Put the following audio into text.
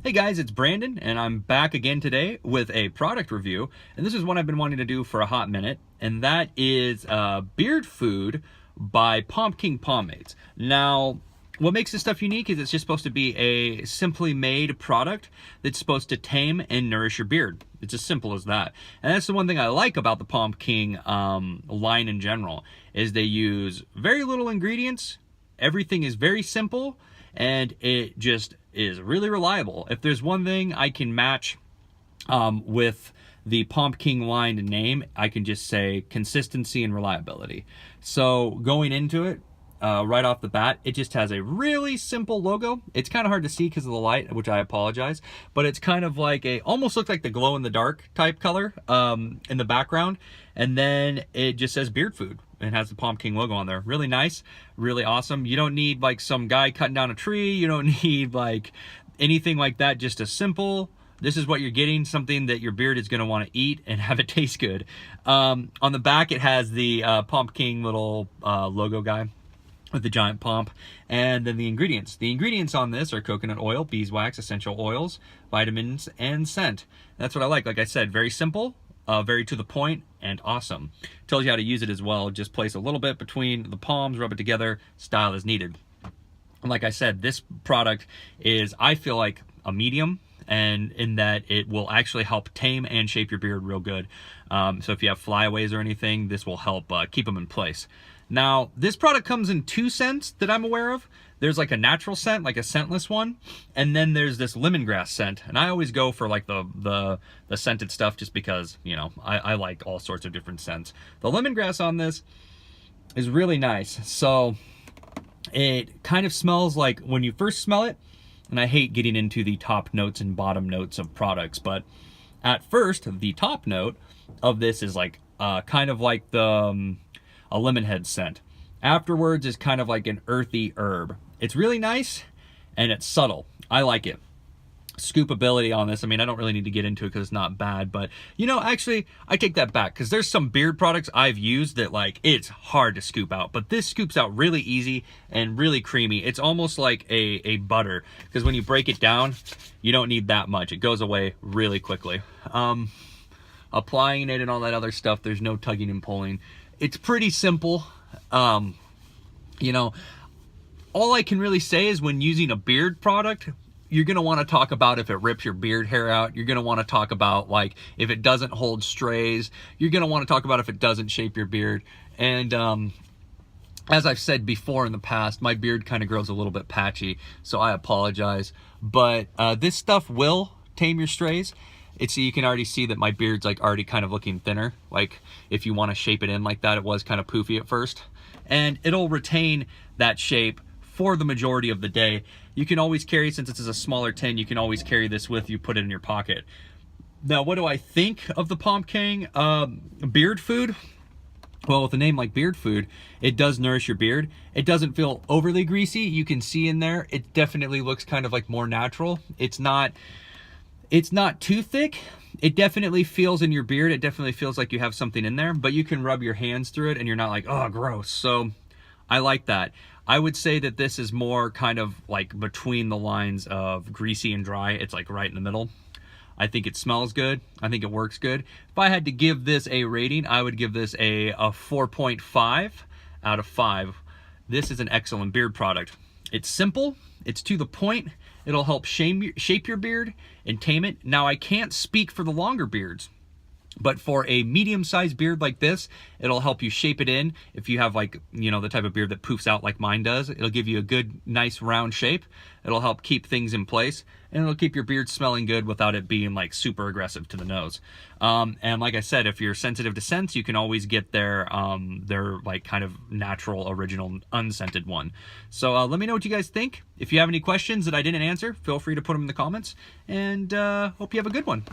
Hey guys, it's Brandon, and I'm back again today with a product review. And this is one I've been wanting to do for a hot minute, and that is Beard Food by Pompking Pomades. Now, what makes this stuff unique is it's just supposed to be a simply made product that's supposed to tame and nourish your beard. It's as simple as that. And that's the one thing I like about the Pompking line in general, is they use very little ingredients. Everything is very simple, and it just is really reliable. If there's one thing I can match with the Pompking line name, I can just say consistency and reliability. So going into it, right off the bat, it just has a really simple logo. It's kind of hard to see because of the light, which I apologize, but it's kind of like almost looks like the glow in the dark type color in the background. And then it just says Beard Food and has the Pompking logo on there. Really nice, really awesome. You don't need like some guy cutting down a tree. You don't need like anything like that. Just a simple, this is what you're getting, something that your beard is going to want to eat and have it taste good. On the back, it has the Pompking little logo guy with the giant pomp, and then the ingredients. The ingredients on this are coconut oil, beeswax, essential oils, vitamins, and scent. That's what I like. Like I said, very simple, very to the point, and awesome. Tells you how to use it as well. Just place a little bit between the palms, rub it together, style as needed. And like I said, this product is, I feel like, a medium, and in that it will actually help tame and shape your beard real good. So if you have flyaways or anything, this will help keep them in place. Now, this product comes in two scents that I'm aware of. There's like a natural scent, like a scentless one, and then there's this lemongrass scent. And I always go for like the scented stuff just because, you know, I like all sorts of different scents. The lemongrass on this is really nice. So it kind of smells like when you first smell it, and I hate getting into the top notes and bottom notes of products, but at first, the top note of this is like kind of like the a lemon head scent. Afterwards is kind of like an earthy herb. It's really nice and it's subtle. I like it. Scoopability on this, I mean, I don't really need to get into it because it's not bad, but you know, actually I take that back, because there's some beard products I've used that like it's hard to scoop out, but this scoops out really easy and really creamy. It's almost like a butter, because when you break it down, you don't need that much. It goes away really quickly. Applying it and all that other stuff, there's no tugging and pulling. It's pretty simple. You know, all I can really say is when using a beard product, you're going to want to talk about if it rips your beard hair out. You're going to want to talk about like if it doesn't hold strays. You're going to want to talk about if it doesn't shape your beard. And as I've said before in the past, my beard kind of grows a little bit patchy, so I apologize. But this stuff will tame your strays. So you can already see that my beard's like already kind of looking thinner. Like if you want to shape it in like that, it was kind of poofy at first. And it'll retain that shape for the majority of the day. You can always carry, since this is a smaller tin, you can always carry this with you, put it in your pocket. Now, what do I think of the Pompking Beard Food? Well, with a name like Beard Food, it does nourish your beard. It doesn't feel overly greasy. You can see in there, it definitely looks kind of like more natural. It's not too thick. It definitely feels in your beard. It definitely feels like you have something in there, but you can rub your hands through it and you're not like, oh, gross. So I like that. I would say that this is more kind of like between the lines of greasy and dry. It's like right in the middle. I think it smells good. I think it works good. If I had to give this a rating, I would give this a 4.5 out of 5. This is an excellent beard product. It's simple. It's to the point. It'll help shape your beard and tame it. Now, I can't speak for the longer beards, but for a medium-sized beard like this, it'll help you shape it in. If you have like, you know, the type of beard that poofs out like mine does, it'll give you a good, nice round shape. It'll help keep things in place, and it'll keep your beard smelling good without it being like super aggressive to the nose. And like I said, if you're sensitive to scents, you can always get their like kind of natural, original, unscented one. So let me know what you guys think. If you have any questions that I didn't answer, feel free to put them in the comments, and hope you have a good one.